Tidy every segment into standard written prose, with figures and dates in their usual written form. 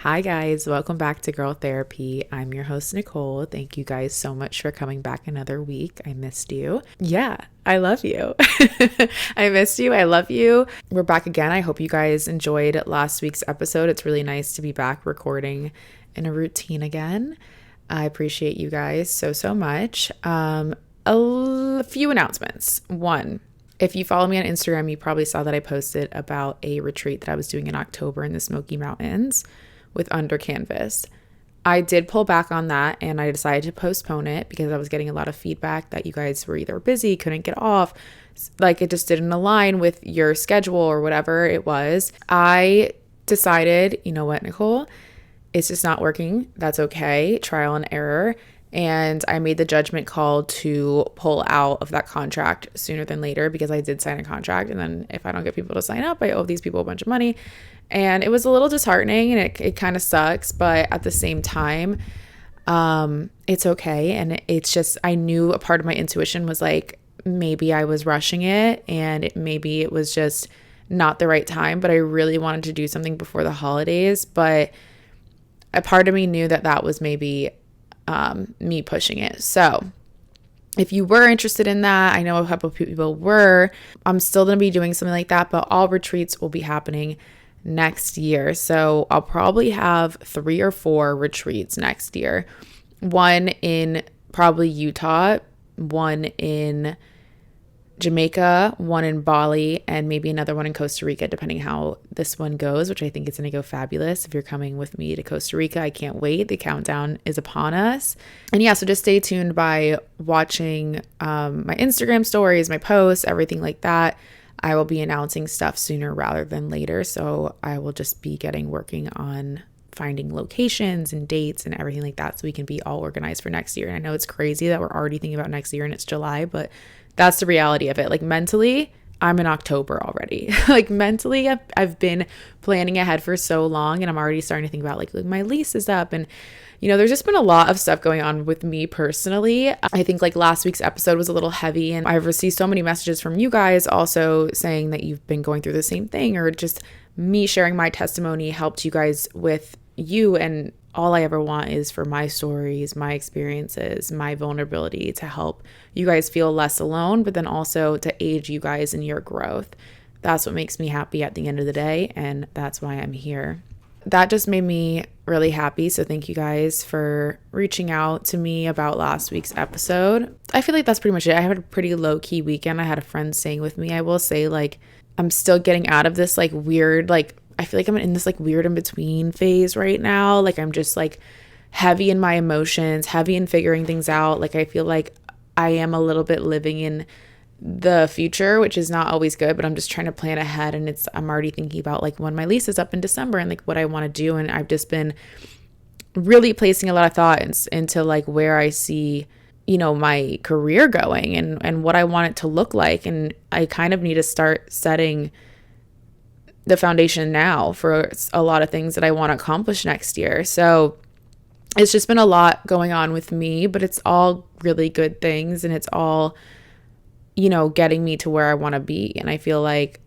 Hi guys, welcome back to Girl Therapy. I'm your host, Nicole. Thank you guys so much for coming back another week. I missed you. Yeah, I love you. I missed you. I love you. We're back again. I hope you guys enjoyed last week's episode. It's really nice to be back recording in a routine again. I appreciate you guys so much. A few announcements. One, if you follow me on Instagram, you probably saw that I posted about a retreat that I was doing in October in the Smoky Mountains with Under Canvas. I did pull back on that and I decided to postpone it because I was getting a lot of feedback that you guys were either busy, couldn't get off, like it just didn't align with your schedule or whatever it was. I decided, you know what, Nicole, it's just not working. That's okay. Trial and error. And I made the judgment call to pull out of that contract sooner than later because I did sign a contract. And then if I don't get people to sign up, I owe these people a bunch of money. And it was a little disheartening and it kind of sucks. But at the same time, it's okay. And it's just, I knew a part of my intuition was like, maybe I was rushing it and maybe it was just not the right time. But I really wanted to do something before the holidays. But a part of me knew that that was maybe me pushing it. So if you were interested in that, I know a couple of people were, I'm still going to be doing something like that, but all retreats will be happening next year. So I'll probably have 3 or 4 retreats next year. One in probably Utah, one in Jamaica, one in Bali, and maybe another one in Costa Rica, depending how this one goes, which I think is going to go fabulous. If you're coming with me to Costa Rica, I can't wait. The countdown is upon us. And yeah, so just stay tuned by watching my Instagram stories, my posts, everything like that. I will be announcing stuff sooner rather than later. So I will just be working on finding locations and dates and everything like that so we can be all organized for next year. And I know it's crazy that we're already thinking about next year and it's July, but that's the reality of it. Like mentally, I'm in October already. Like mentally, I've been planning ahead for so long and I'm already starting to think about like my lease is up. And, you know, there's just been a lot of stuff going on with me personally. I think like last week's episode was a little heavy and I've received so many messages from you guys also saying that you've been going through the same thing, or just me sharing my testimony helped you guys with you. And all I ever want is for my stories, my experiences, my vulnerability to help you guys feel less alone, but then also to aid you guys in your growth. That's what makes me happy at the end of the day, and that's why I'm here. That just made me really happy, so thank you guys for reaching out to me about last week's episode. I feel like that's pretty much it. I had a pretty low-key weekend. I had a friend staying with me. I will say, like, I'm still getting out of this, like, weird, like, I feel like I'm in this like weird in between phase right now. Like I'm just like heavy in my emotions, heavy in figuring things out. Like I feel like I am a little bit living in the future, which is not always good, but I'm just trying to plan ahead. And I'm already thinking about like when my lease is up in December and like what I want to do. And I've just been really placing a lot of thought into like where I see, you know, my career going and what I want it to look like. And I kind of need to start setting the foundation now for a lot of things that I want to accomplish next year. So it's just been a lot going on with me, but it's all really good things and it's all, you know, getting me to where I want to be. And I feel like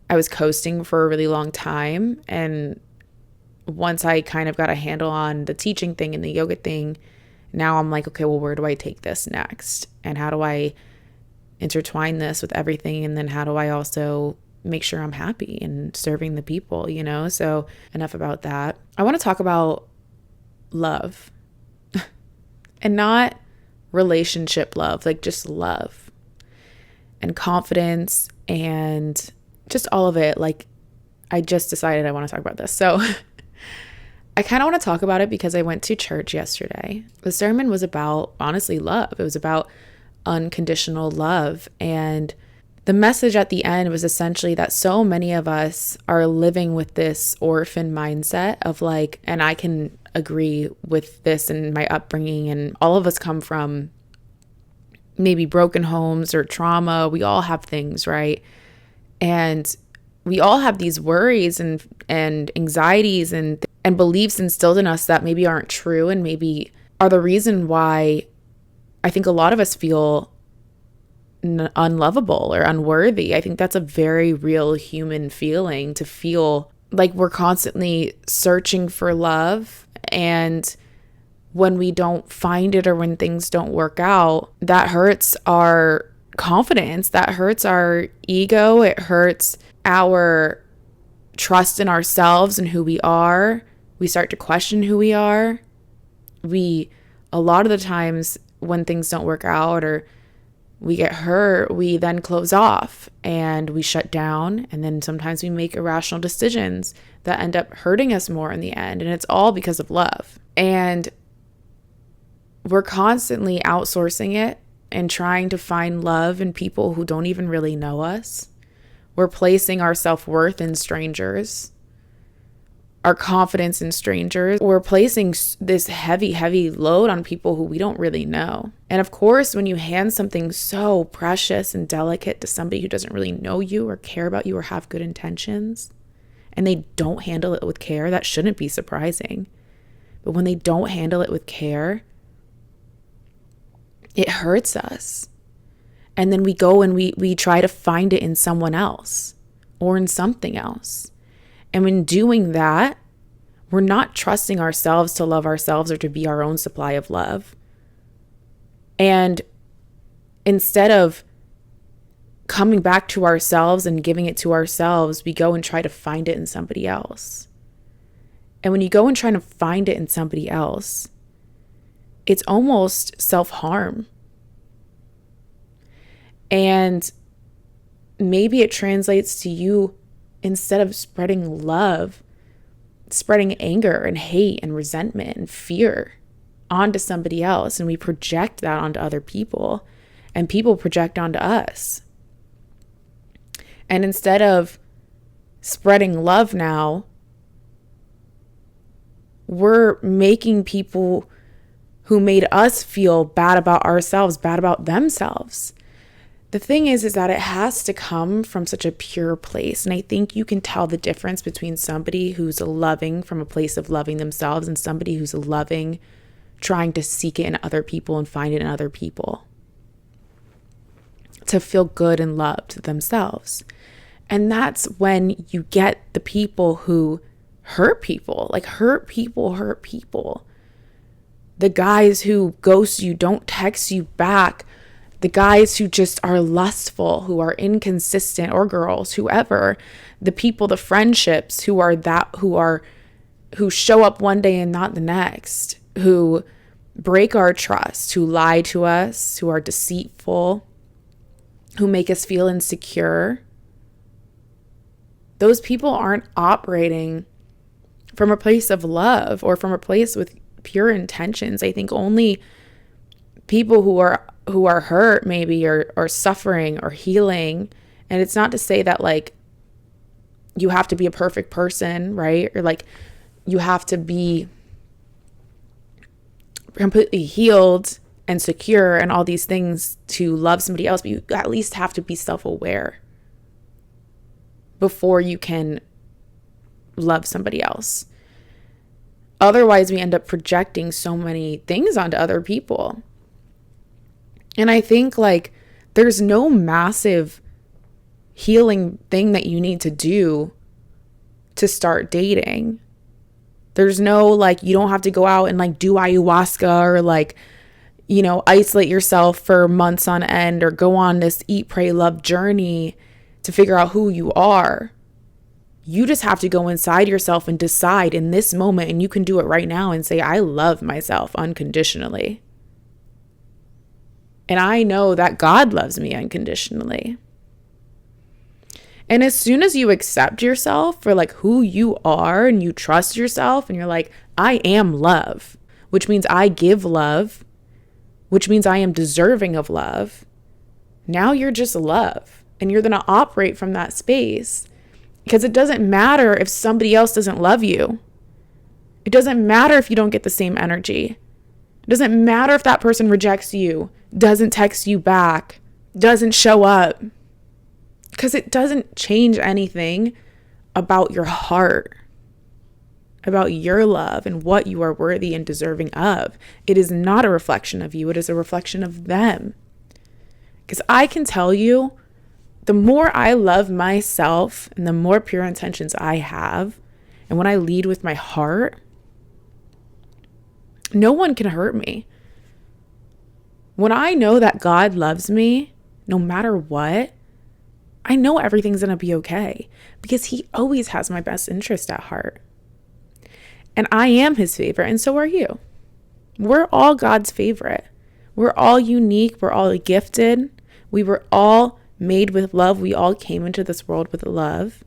I was coasting for a really long time. And once I kind of got a handle on the teaching thing and the yoga thing, now I'm like, okay, well, where do I take this next? And how do I intertwine this with everything? And then how do I also make sure I'm happy and serving the people, you know? So enough about that. I want to talk about love and not relationship love, like just love and confidence and just all of it. Like I just decided I want to talk about this. So I kind of want to talk about it because I went to church yesterday. The sermon was about, honestly, love. It was about unconditional love. And the message at the end was essentially that so many of us are living with this orphan mindset of like, and I can agree with this in my upbringing, and all of us come from maybe broken homes or trauma. We all have things, right? And we all have these worries and anxieties and beliefs instilled in us that maybe aren't true and maybe are the reason why I think a lot of us feel unlovable or unworthy. I think that's a very real human feeling, to feel like we're constantly searching for love, and when we don't find it or when things don't work out, that hurts our confidence, that hurts our ego, it hurts our trust in ourselves and who we are. We start to question who we are. A lot of the times when things don't work out or we get hurt, we then close off and we shut down. And then sometimes we make irrational decisions that end up hurting us more in the end. And it's all because of love. And we're constantly outsourcing it and trying to find love in people who don't even really know us. We're placing our self-worth in strangers, our confidence in strangers. We're placing this heavy, heavy load on people who we don't really know. And of course, when you hand something so precious and delicate to somebody who doesn't really know you or care about you or have good intentions, and they don't handle it with care, that shouldn't be surprising. But when they don't handle it with care, it hurts us. And then we go and we try to find it in someone else or in something else. And when doing that, we're not trusting ourselves to love ourselves or to be our own supply of love. And instead of coming back to ourselves and giving it to ourselves, we go and try to find it in somebody else. And when you go and try to find it in somebody else, it's almost self-harm. And maybe it translates to you, instead of spreading love, spreading anger and hate and resentment and fear onto somebody else. And we project that onto other people, and people project onto us. And instead of spreading love now, we're making people who made us feel bad about ourselves, bad about themselves. The thing is that it has to come from such a pure place. And I think you can tell the difference between somebody who's loving from a place of loving themselves and somebody who's loving, trying to seek it in other people and find it in other people to feel good and loved themselves. And that's when you get the people who hurt people, like hurt people. The guys who ghost you, don't text you back. The guys who just are lustful, who are inconsistent, or girls, whoever. The people, the friendships who show up one day and not the next, who break our trust, who lie to us, who are deceitful, who make us feel insecure. Those people aren't operating from a place of love or from a place with pure intentions. I think only people who are hurt maybe or suffering or healing. And it's not to say that like you have to be a perfect person, right? Or like you have to be completely healed and secure and all these things to love somebody else, but you at least have to be self-aware before you can love somebody else. Otherwise, we end up projecting so many things onto other people. And I think like there's no massive healing thing that you need to do to start dating. There's no like, you don't have to go out and like do ayahuasca or like, you know, isolate yourself for months on end or go on this eat, pray, love journey to figure out who you are. You just have to go inside yourself and decide in this moment, and you can do it right now and say, I love myself unconditionally. And I know that God loves me unconditionally. And as soon as you accept yourself for like who you are and you trust yourself and you're like, I am love, which means I give love, which means I am deserving of love. Now you're just love, and you're going to operate from that space. Because it doesn't matter if somebody else doesn't love you. It doesn't matter if you don't get the same energy. It doesn't matter if that person rejects you, doesn't text you back, doesn't show up. Because it doesn't change anything about your heart, about your love and what you are worthy and deserving of. It is not a reflection of you. It is a reflection of them. Because I can tell you The more I love myself and the more pure intentions I have, and when I lead with my heart, no one can hurt me. When I know that God loves me, no matter what, I know everything's going to be okay because he always has my best interest at heart. And I am his favorite, and so are you. We're all God's favorite. We're all unique. We're all gifted. We were all made with love. We all came into this world with love.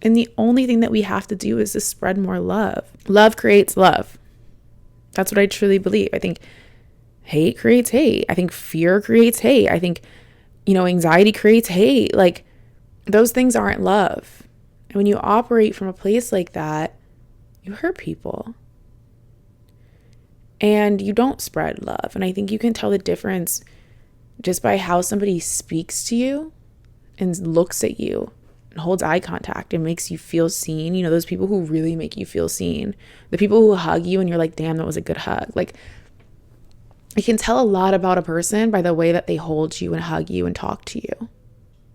And the only thing that we have to do is to spread more love. Love creates love. That's what I truly believe. I think hate creates hate. I think fear creates hate. I think, anxiety creates hate. Like, those things aren't love. And when you operate from a place like that, you hurt people. And you don't spread love. And I think you can tell the difference just by how somebody speaks to you and looks at you and holds eye contact and makes you feel seen. Those people who really make you feel seen. The people who hug you and you're like, damn, that was a good hug. Like, you can tell a lot about a person by the way that they hold you and hug you and talk to you.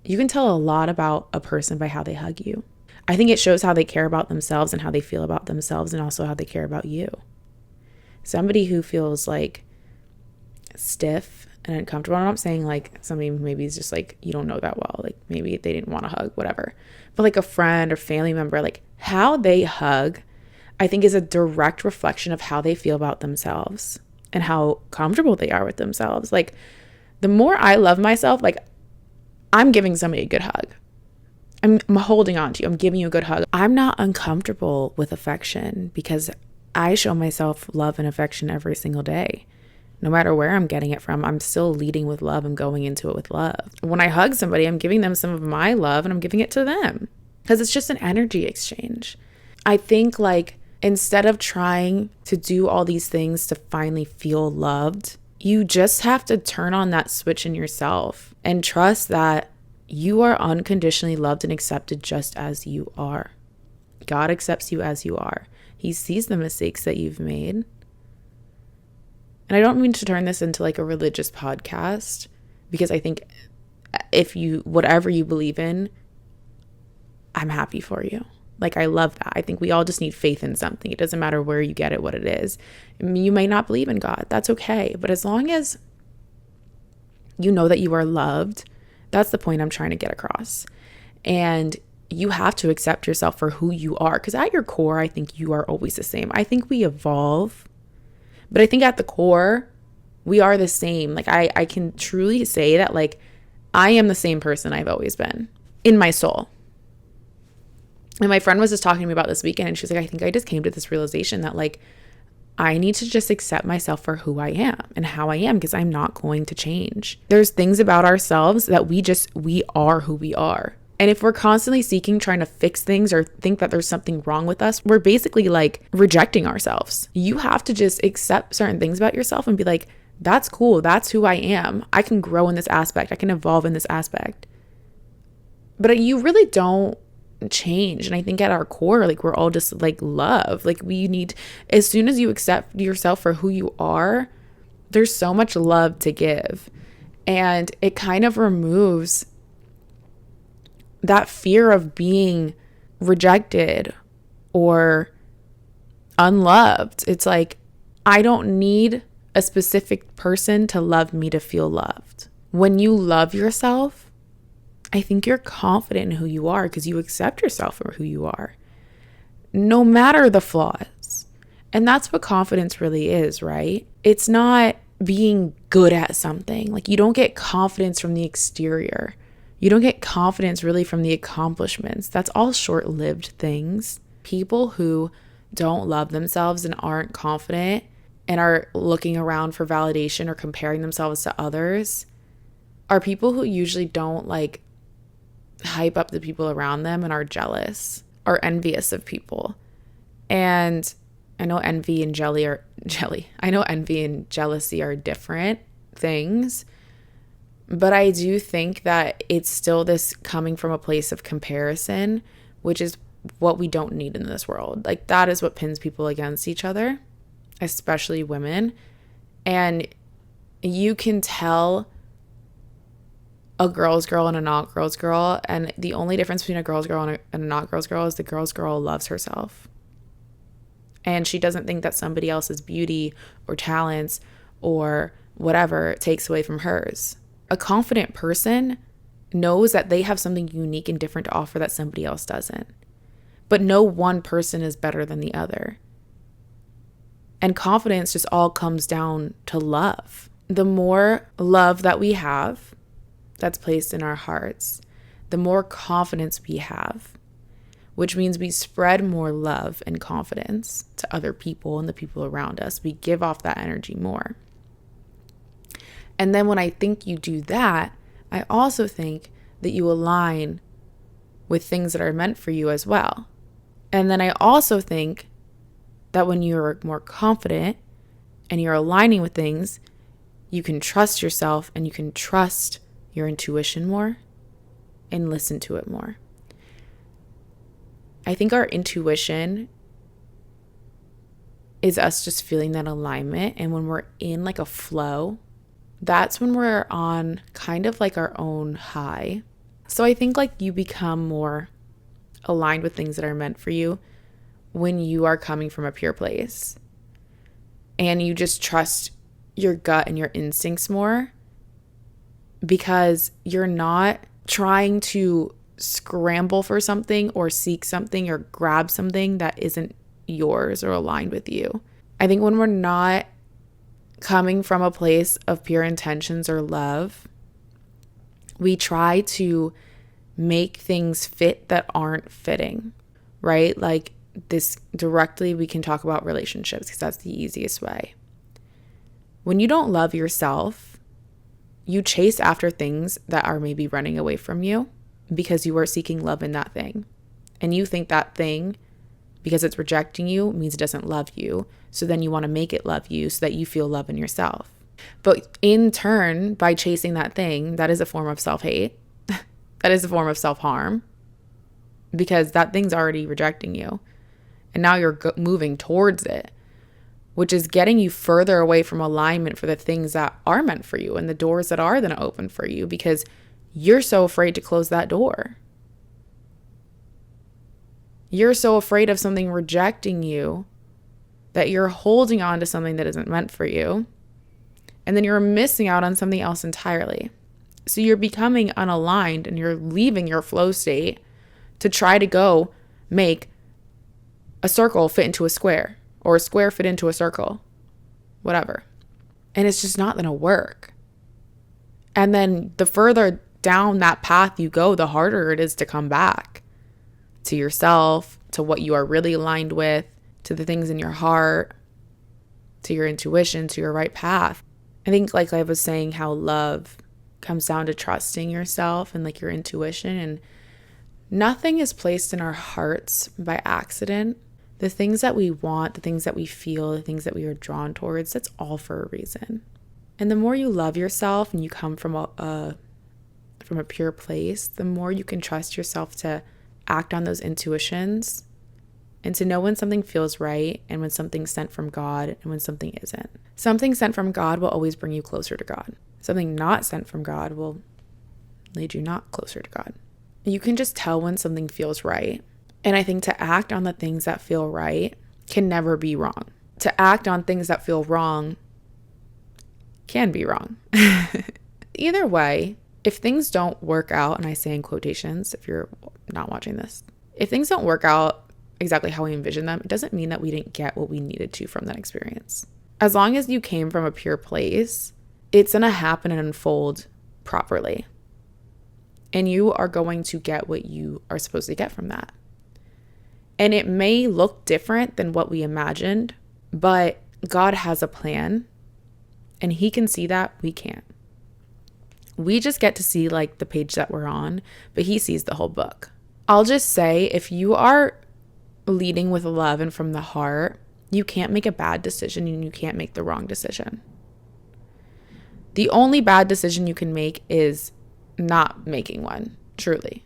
You can tell a lot about a person by how they hug you. I think it shows how they care about themselves and how they feel about themselves and also how they care about you. Somebody who feels like stiff and uncomfortable. I'm not saying like somebody maybe is just like, you don't know that well. Like maybe they didn't want to hug, whatever. But like a friend or family member, like how they hug, I think is a direct reflection of how they feel about themselves and how comfortable they are with themselves. Like the more I love myself, like I'm giving somebody a good hug. I'm holding on to you. I'm giving you a good hug. I'm not uncomfortable with affection because I show myself love and affection every single day. No matter where I'm getting it from, I'm still leading with love and going into it with love. When I hug somebody, I'm giving them some of my love and I'm giving it to them because it's just an energy exchange. I think like instead of trying to do all these things to finally feel loved, you just have to turn on that switch in yourself and trust that you are unconditionally loved and accepted just as you are. God accepts you as you are. He sees the mistakes that you've made. And I don't mean to turn this into like a religious podcast because I think if you, whatever you believe in, I'm happy for you. Like, I love that. I think we all just need faith in something. It doesn't matter where you get it, what it is. I mean, you may not believe in God. That's okay. But as long as you know that you are loved, that's the point I'm trying to get across. And you have to accept yourself for who you are. Because at your core, I think you are always the same. I think we evolve. But I think at the core, we are the same. Like, I can truly say that, like, I am the same person I've always been in my soul. And my friend was just talking to me about this weekend, and she's like, I think I just came to this realization that, like, I need to just accept myself for who I am and how I am because I'm not going to change. There's things about ourselves that we are who we are. And if we're constantly trying to fix things or think that there's something wrong with us, we're basically like rejecting ourselves. You have to just accept certain things about yourself and be like, that's cool. That's who I am. I can grow in this aspect. I can evolve in this aspect. But you really don't change. And I think at our core, like, we're all just like love. Like, we need, as soon as you accept yourself for who you are, there's so much love to give. And it kind of removes that fear of being rejected or unloved. It's like, I don't need a specific person to love me to feel loved. When you love yourself, I think you're confident in who you are because you accept yourself for who you are, no matter the flaws. And that's what confidence really is, right? It's not being good at something. Like, you don't get confidence from the exterior. You don't get confidence really from the accomplishments. That's all short-lived things. People who don't love themselves and aren't confident and are looking around for validation or comparing themselves to others are people who usually don't like hype up the people around them and are jealous or envious of people. And I know envy and envy and jealousy are different things. But I do think that it's still this coming from a place of comparison, which is what we don't need in this world. Like, that is what pins people against each other, especially women. And you can tell a girl's girl and a not girl's girl. And the only difference between a girl's girl and a not girl's girl is the girl's girl loves herself. And she doesn't think that somebody else's beauty or talents or whatever takes away from hers. A confident person knows that they have something unique and different to offer that somebody else doesn't. But no one person is better than the other. And confidence just all comes down to love. The more love that we have that's placed in our hearts, the more confidence we have, which means we spread more love and confidence to other people and the people around us. We give off that energy more. And then when I think you do that, I also think that you align with things that are meant for you as well. And then I also think that when you're more confident and you're aligning with things, you can trust yourself and you can trust your intuition more and listen to it more. I think our intuition is us just feeling that alignment. And when we're in like a flow, that's when we're on kind of like our own high. So I think like you become more aligned with things that are meant for you when you are coming from a pure place. And you just trust your gut and your instincts more because you're not trying to scramble for something or seek something or grab something that isn't yours or aligned with you. I think when we're not coming from a place of pure intentions or love, we try to make things fit that aren't fitting, right? Like this directly, we can talk about relationships because that's the easiest way. When you don't love yourself, you chase after things that are maybe running away from you because you are seeking love in that thing. And you think that thing, because it's rejecting you, means it doesn't love you. So then you want to make it love you so that you feel love in yourself. But in turn, by chasing that thing, that is a form of self-hate. That is a form of self-harm because that thing's already rejecting you. And now you're moving towards it, which is getting you further away from alignment for the things that are meant for you and the doors that are going to open for you because you're so afraid to close that door. You're so afraid of something rejecting you that you're holding on to something that isn't meant for you. And then you're missing out on something else entirely. So you're becoming unaligned and you're leaving your flow state to try to go make a circle fit into a square or a square fit into a circle, whatever. And it's just not going to work. And then the further down that path you go, the harder it is to come back to yourself, to what you are really aligned with, to the things in your heart, to your intuition, to your right path. I think like I was saying, how love comes down to trusting yourself and like your intuition, and nothing is placed in our hearts by accident. The things that we want, the things that we feel, the things that we are drawn towards, that's all for a reason. And the more you love yourself and you come from a pure place, the more you can trust yourself to act on those intuitions and to know when something feels right and when something's sent from God and when something isn't. Something sent from God will always bring you closer to God. Something not sent from God will lead you not closer to God. You can just tell when something feels right. And I think to act on the things that feel right can never be wrong. To act on things that feel wrong can be wrong. Either way, if things don't work out, and I say in quotations, if you're not watching this, if things don't work out exactly how we envision them, it doesn't mean that we didn't get what we needed to from that experience. As long as you came from a pure place, it's going to happen and unfold properly. And you are going to get what you are supposed to get from that. And it may look different than what we imagined, but God has a plan and He can see that, we can't. We just get to see like the page that we're on, but He sees the whole book. I'll just say, if you are leading with love and from the heart, you can't make a bad decision and you can't make the wrong decision. The only bad decision you can make is not making one, truly.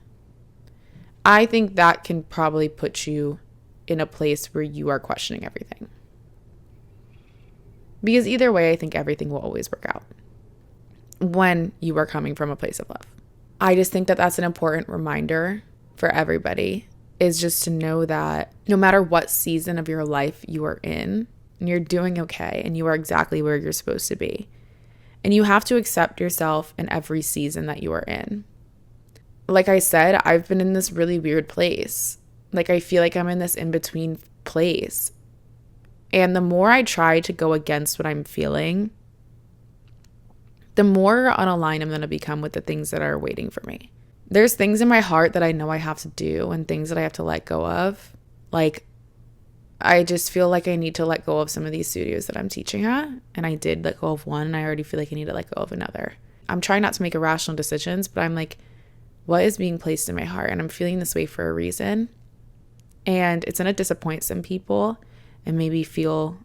I think that can probably put you in a place where you are questioning everything. Because either way, I think everything will always work out when you are coming from a place of love. I just think that that's an important reminder for everybody, is just to know that no matter what season of your life you are in, you're doing okay and you are exactly where you're supposed to be. And you have to accept yourself in every season that you are in. Like I said, I've been in this really weird place. Like I feel like I'm in this in-between place. And the more I try to go against what I'm feeling, the more unaligned I'm going to become with the things that are waiting for me. There's things in my heart that I know I have to do and things that I have to let go of. Like, I just feel like I need to let go of some of these studios that I'm teaching at. And I did let go of one, and I already feel like I need to let go of another. I'm trying not to make irrational decisions, but I'm like, what is being placed in my heart? And I'm feeling this way for a reason. And it's going to disappoint some people and maybe feel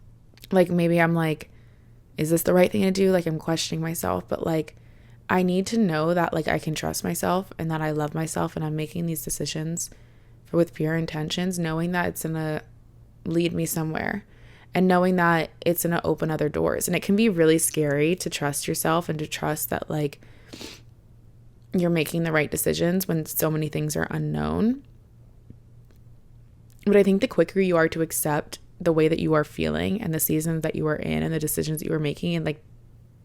like maybe I'm like, is this the right thing to do? Like I'm questioning myself, but like I need to know that like I can trust myself and that I love myself and I'm making these decisions with pure intentions, knowing that it's going to lead me somewhere and knowing that it's going to open other doors. And it can be really scary to trust yourself and to trust that like you're making the right decisions when so many things are unknown. But I think the quicker you are to accept the way that you are feeling and the season that you are in and the decisions that you are making and like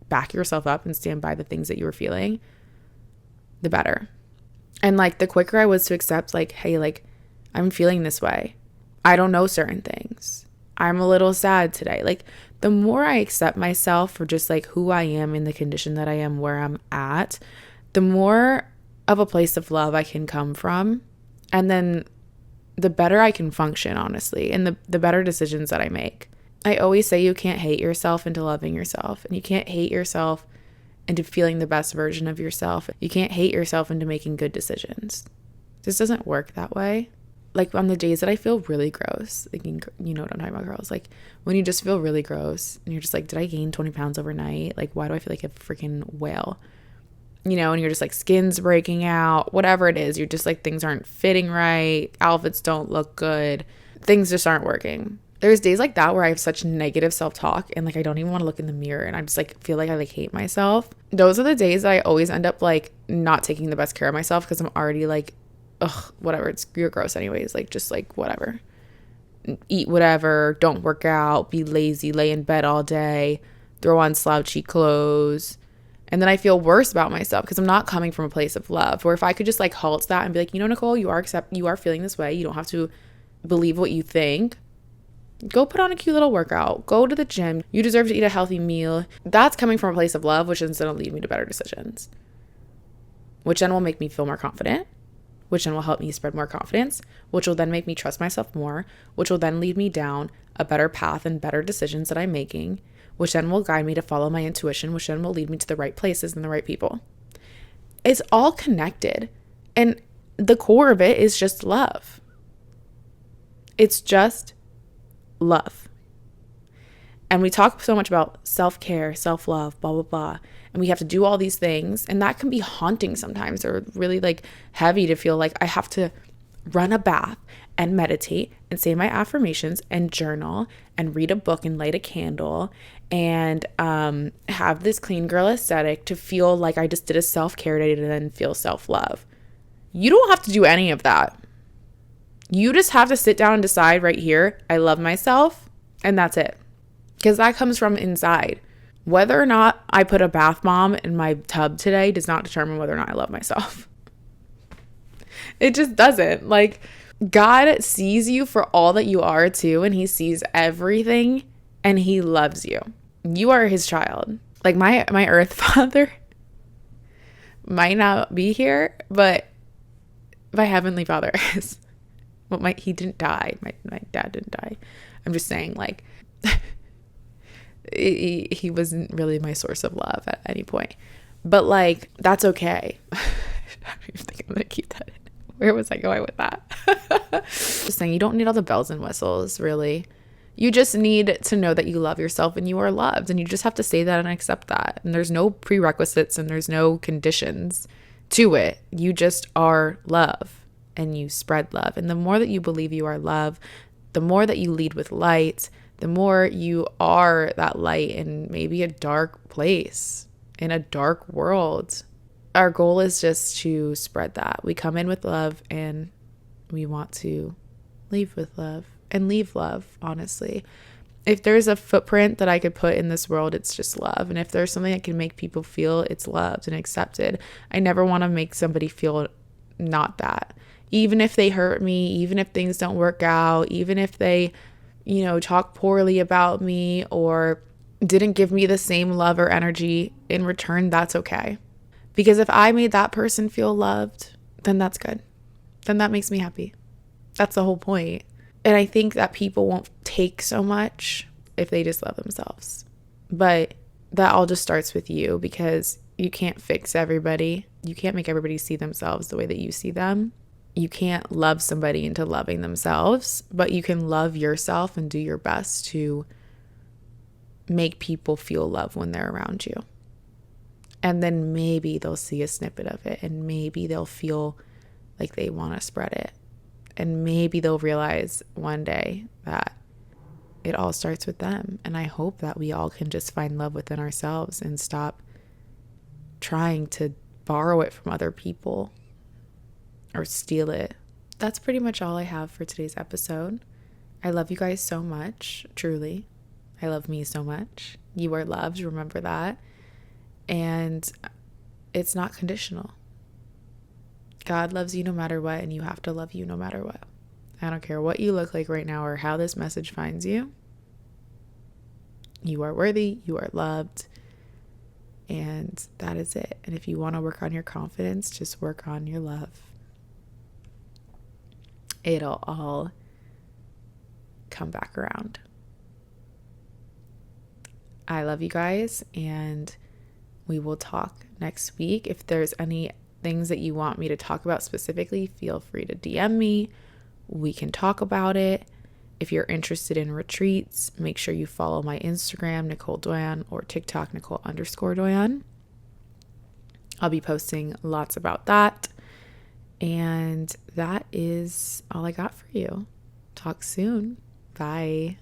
back yourself up and stand by the things that you are feeling, the better. And like the quicker I was to accept like, hey, like I'm feeling this way. I don't know certain things. I'm a little sad today. Like the more I accept myself for just like who I am in the condition that I am, where I'm at, the more of a place of love I can come from. And then the better I can function, honestly, and the better decisions that I make. I always say you can't hate yourself into loving yourself, and you can't hate yourself into feeling the best version of yourself. You can't hate yourself into making good decisions. This doesn't work that way. Like on the days that I feel really gross, like, you know what I'm talking about, girls, like when you just feel really gross and you're just like, did I gain 20 pounds overnight? Like, why do I feel like a freaking whale? You know, and you're just like skin's breaking out, whatever it is, you're just like things aren't fitting right, outfits don't look good, things just aren't working. There's days like that where I have such negative self-talk and like I don't even want to look in the mirror and I just like feel like I like hate myself. Those are the days that I always end up like not taking the best care of myself because I'm already like, ugh, whatever, you're gross anyways, like just like whatever. Eat whatever, don't work out, be lazy, lay in bed all day, throw on slouchy clothes. And then I feel worse about myself because I'm not coming from a place of love. Where if I could just like halt that and be like, you know, Nicole, you are feeling this way. You don't have to believe what you think. Go put on a cute little workout. Go to the gym. You deserve to eat a healthy meal. That's coming from a place of love, which is going to lead me to better decisions. Which then will make me feel more confident. Which then will help me spread more confidence. Which will then make me trust myself more. Which will then lead me down a better path and better decisions that I'm making. Which then will guide me to follow my intuition, which then will lead me to the right places and the right people. It's all connected. And the core of it is just love. It's just love. And we talk so much about self-care, self-love, blah, blah, blah. And we have to do all these things. And that can be haunting sometimes or really like heavy to feel like I have to run a bath and meditate and say my affirmations and journal and read a book and light a candle and have this clean girl aesthetic to feel like I just did a self-care day to then feel self-love. You don't have to do any of that. You just have to sit down and decide right here, I love myself, and that's it. Because that comes from inside. Whether or not I put a bath bomb in my tub today does not determine whether or not I love myself. It just doesn't. Like, God sees you for all that you are too, and he sees everything, and he loves you. You are his child. Like my earth father might not be here, but my heavenly father is. Well, he didn't die. My dad didn't die. I'm just saying, like, he wasn't really my source of love at any point. But like, that's okay. I don't even think I'm gonna keep that in. Where was I going with that? Just saying, you don't need all the bells and whistles, really. You just need to know that you love yourself and you are loved. And you just have to say that and accept that. And there's no prerequisites and there's no conditions to it. You just are love and you spread love. And the more that you believe you are love, the more that you lead with light, the more you are that light in maybe a dark place, in a dark world. our goal is just to spread that. We come in with love and we want to leave with love and leave love, honestly. If there's a footprint that I could put in this world, it's just love. And if there's something that can make people feel it's loved and accepted, I never want to make somebody feel not that. Even if they hurt me, even if things don't work out, even if they, talk poorly about me or didn't give me the same love or energy in return, that's okay. Because if I made that person feel loved, then that's good. Then that makes me happy. That's the whole point. And I think that people won't take so much if they just love themselves. But that all just starts with you, because you can't fix everybody. You can't make everybody see themselves the way that you see them. You can't love somebody into loving themselves, but you can love yourself and do your best to make people feel love when they're around you. And then maybe they'll see a snippet of it, and maybe they'll feel like they want to spread it. And maybe they'll realize one day that it all starts with them. And I hope that we all can just find love within ourselves and stop trying to borrow it from other people or steal it. That's pretty much all I have for today's episode. I love you guys so much, truly. I love me so much. You are loved, remember that. And it's not conditional. God loves you no matter what, and you have to love you no matter what. I don't care what you look like right now or how this message finds you. You are worthy, you are loved, and that is it. And if you want to work on your confidence, just work on your love. It'll all come back around. I love you guys, and we will talk next week. If there's any things that you want me to talk about specifically, feel free to DM me. We can talk about it. If you're interested in retreats, make sure you follow my Instagram, Nicole Doyan, or TikTok, Nicole_Doyan. I'll be posting lots about that. And that is all I got for you. Talk soon. Bye.